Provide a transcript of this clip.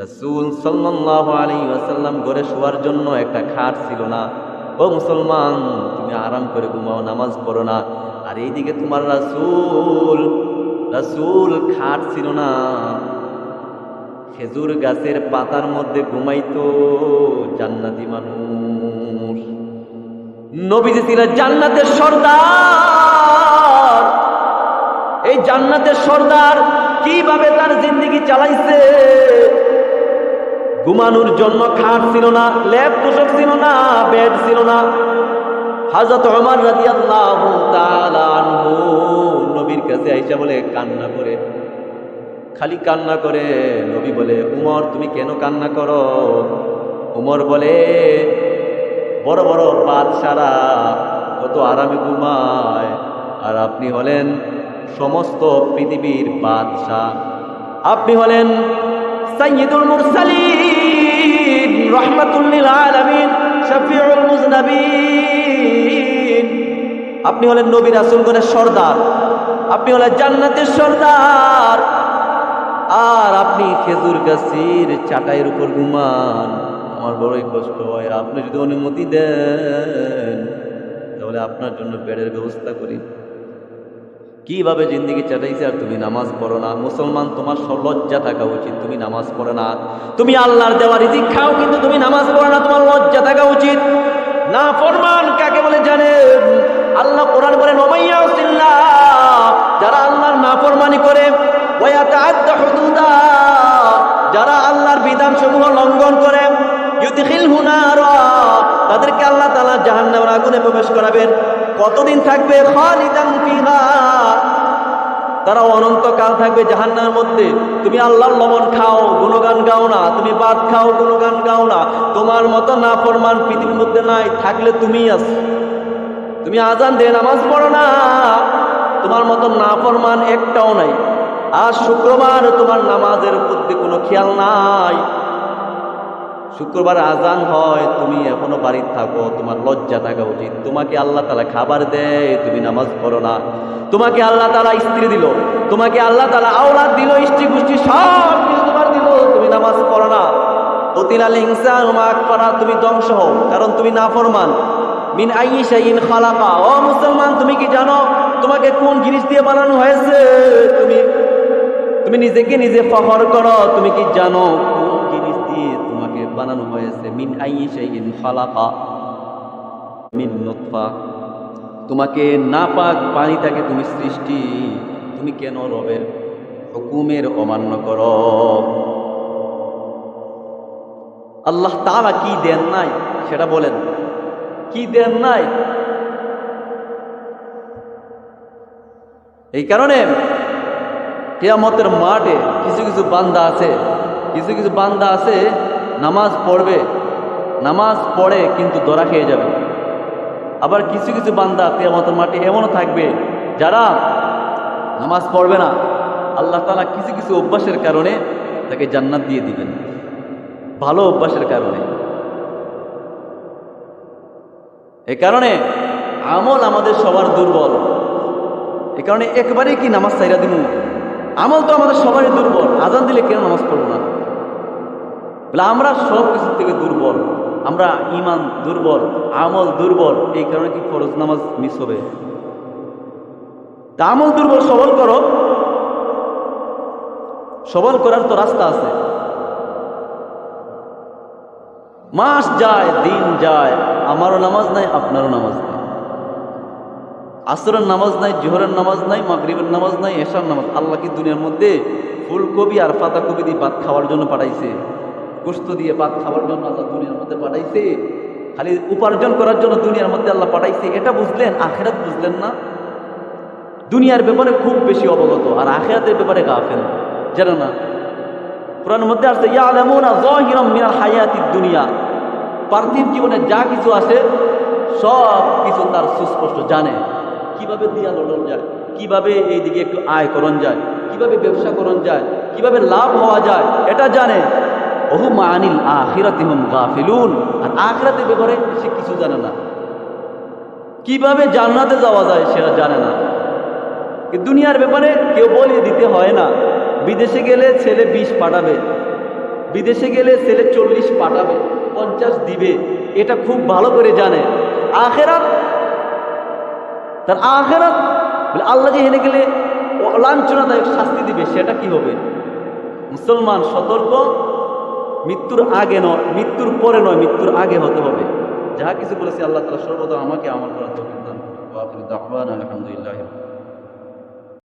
রাসূল সাল্লাল্লাহু আলাইহি ওয়াসাল্লাম ঘরে শোয়ার জন্য একটা খাট ছিল না। ও মুসলমান, তুমি আরাম করে ঘুমাও, নামাজ পড়ো না। আর এইদিকে তোমার রাসূল খাট ছিল না, খেজুর গাছের পাতার মধ্যে ঘুমাইতো জান্নাতি মানুষ। নবীজি ছিলেন জান্নাতের সর্দার। এই জান্নাতের সর্দার কিভাবে তার জিন্দেগি চালাইছে? ঘুমানোর জন্য খাট ছিল না, লেপ তোষক ছিল না, বেড ছিল না। হযরত ওমর রাদিয়াল্লাহু তাআলা আনহু নবীর কাছে আইসা বলে কান্না করে, খালি কান্না করে। নবী বলে, উমর তুমি কেন কান্না করো? উমর বলে, বড় বড় বাদশারা কত আরামে ঘুমায়, আর আপনি হলেন সমস্ত পৃথিবীর বাদশাহ। আপনি হলেন সাইয়্যিদুল মুরসালিন, রাহমাতুল লিল আলামিন, শাফিউল মুযনাবিন। আপনি হলেন নবী রাসূলগণের সর্দার, আপনি হলেন জান্নাতের সর্দার, আর আপনি খেজুর গাছের চাটাইয়ের উপর ঘুমান। আমার বড়ই কষ্ট হয়। আপনি যদি অনুমতি দেন তাহলে আপনার জন্য বেডের ব্যবস্থা করি। কিভাবে জিন্দেগি চাটাইছে আর তুমি নামাজ পড়ো না? মুসলমান, তোমার লজ্জা থাকা উচিত। তুমি নামাজ পড়ো না, তুমি আল্লাহর দেওয়া রিজিক খাও, কিন্তু তুমি নামাজ পড়ো না, তোমার লজ্জা থাকা উচিত। না ফরমান কাকে বলে জানেন? আল্লাহ কোরআন বলেন, ওমাইয়াসিল্লাহ, যারা আল্লাহর নাফরমানি করে, ওয়ায়াতাআদ্দা হুদুদা, যারা আল্লাহর বিধানসমূহ লঙ্ঘন করে, ইউদখিলহু নারা, তাদেরকে আল্লাহ তাআলা জাহান্নামের আগুনে প্রবেশ করাবেন। কতদিন থাকবে? খালিদান ফিহা, তারা অনন্তকাল থাকবে জাহান্নামের মধ্যে। তুমি আল্লাহর লবণ খাও, গুণগান গাও না, তুমি ভাত খাও, গুণগান গাও না, তোমার মতো নাফরমান পৃথিবীর মধ্যে নাই। থাকলে তুমিই আছো। তুমি আজান দিয়ে নামাজ পড়ো না, তোমার মতো নাফরমান একটাও নাই। আর শুক্রবার তোমার নামাজের প্রতি কোনো খেয়াল নাই। শুক্রবার আজান হয়, তুমি এখনো বাড়িতে থাকো, তোমার লজ্জা থাকা উচিত। তোমাকে আল্লাহ তাআলা খাবার দেয়, তুমি নামাজ পড়ো না। তোমাকে আল্লাহ তাআলা স্ত্রী দিল, তোমাকে আল্লাহ তাআলা আওলাদ দিল, স্ত্রী গোষ্ঠী সব কিছু তোমার দিল, তুমি নামাজ পড়ো না। কুতিলাল ইনসানু মা আকফারা, তুমি ধ্বংস হও, কারণ তুমি নাফরমান। মিন আইয়ি শাইইন খালাকা, ও মুসলমান, তুমি কি জানো তোমাকে কোন জিনিস দিয়ে বানানো হয়েছে? তুমি নিজেকে নিজে ফখর করো, তুমি কি জানো কোন জিনিস দিয়ে তোমাকে বানানো হয়েছে? মিন আইয়ি শাইইন খালাকা, মিন নুতফা, তোমাকে নাপাক পানি থেকে তুমি সৃষ্টি। তুমি কেন রবের হুকুমের অমান্য করো? আল্লাহ তাআলা কি দেন নাই সেটা বলেন, কি দেন নাই? এই কারণে কিয়ামতের মাঠে কিছু কিছু বান্দা আছে নামাজ পড়বে, নামাজ পড়ে কিন্তু ধরা খেয়ে যাবে। আবার কিছু কিছু বান্দা কিয়ামতের মাঠে এমনও থাকবে যারা নামাজ পড়বে না, আল্লাহ তাআলা কিছু কিছু অভ্যাসের কারণে তাকে জান্নাত দিয়ে দিবেন, ভালো অভ্যাসের কারণে। এই কারণে আমল আমাদের সবার দুর্বল। এই কারণে একবারেই কি নামাজ ছাইরা দিব? আমল তো আমাদের সবারই দুর্বল। আজান দিলে কেন নামাজ পড়বো না? বলে আমরা সব কিছু থেকে দুর্বল, আমরা ঈমান দুর্বল, আমল দুর্বল। এই কারণে কি ফরজ নামাজ মিস হবে? তা আমল দুর্বল সবল করো, সবল করার তো রাস্তা আছে। মাস যায়, দিন যায়, আমারও নামাজ নাই, আপনারও নামাজ নাই, আসরের নামাজ নাই, জোহরের নামাজ নাই, মাগরিবের নামাজ নাই, এশার নামাজ। আল্লাহ কি দুনিয়ার মধ্যে ফুলকপি আর পাতাকপি দিয়ে ভাত খাওয়ার জন্য পাঠাইছে? গোশত দিয়ে ভাত খাওয়ার জন্য আল্লাহ দুনিয়ার মধ্যে পাঠাইছে? খালি উপার্জন করার জন্য দুনিয়ার মধ্যে আল্লাহ পাঠাইছে? এটা বুঝলেন? আখিরাত বুঝলেন না? দুনিয়ার ব্যাপারে খুব বেশি অবগত, আর আখিরাতের ব্যাপারে গাফেল, জানো না? কোরআনের মধ্যে আসছে, ইয়ালামুনা যাহিরাম মিনাল হায়াতিদ দুনিয়া, পার্থিব জীবনে যা কিছু আছে সব কিছু তার সুস্পষ্ট জানে। কিভাবে দিয়া লড়ন যায়, কিভাবে এইদিকে একটু আয় করণ যায়, কিভাবে ব্যবসা করণ যায়, কিভাবে লাভ হওয়া যায়, এটা জানে। ওহুম আনিল আখিরাতিহুম গাফিলুন, আর আখিরাতের ব্যাপারে সে কিছু জানে না। কিভাবে জান্নাতে যাওয়া যায় সেটা জানে না। দুনিয়ার ব্যাপারে কেউ বলে দিতে হয় না। বিদেশে গেলে ছেলে বিষ পাঠাবে, বিদেশে গেলে ছেলে 40 পাঠাবে, 50 দিবে, এটা খুব ভালো করে জানে। আখেরাত, তার আখেরাত আল্লাহ যে হেনে গেলে লাঞ্ছনাদায়ক শাস্তি দিবে, সেটা কি হবে? মুসলমান সতর্ক, মৃত্যুর আগে নয়, মৃত্যুর পরে নয়, মৃত্যুর আগে হতে হবে। যাহা কিছু বলেছি আল্লাহ তাআলা সর্বদা আমাকে আমল করার তৌফিক দান করুন। ওয়া আখিরু দাওয়ানা আলহামদুলিল্লাহ।